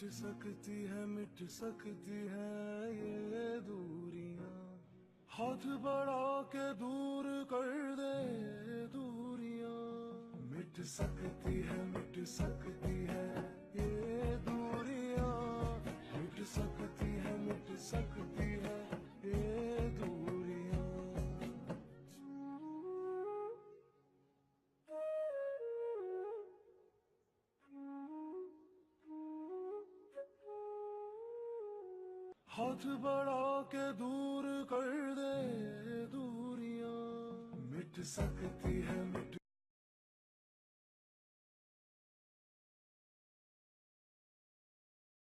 मिट सकती है ये दूरियां। हाथ बढ़ा के दूर कर दे दूरियां। मिट सकती है ये दूरियां। मिट सकती है ये दूरियां। हाथ बढ़ा के दूर कर दे दूरियां। मिट सकती है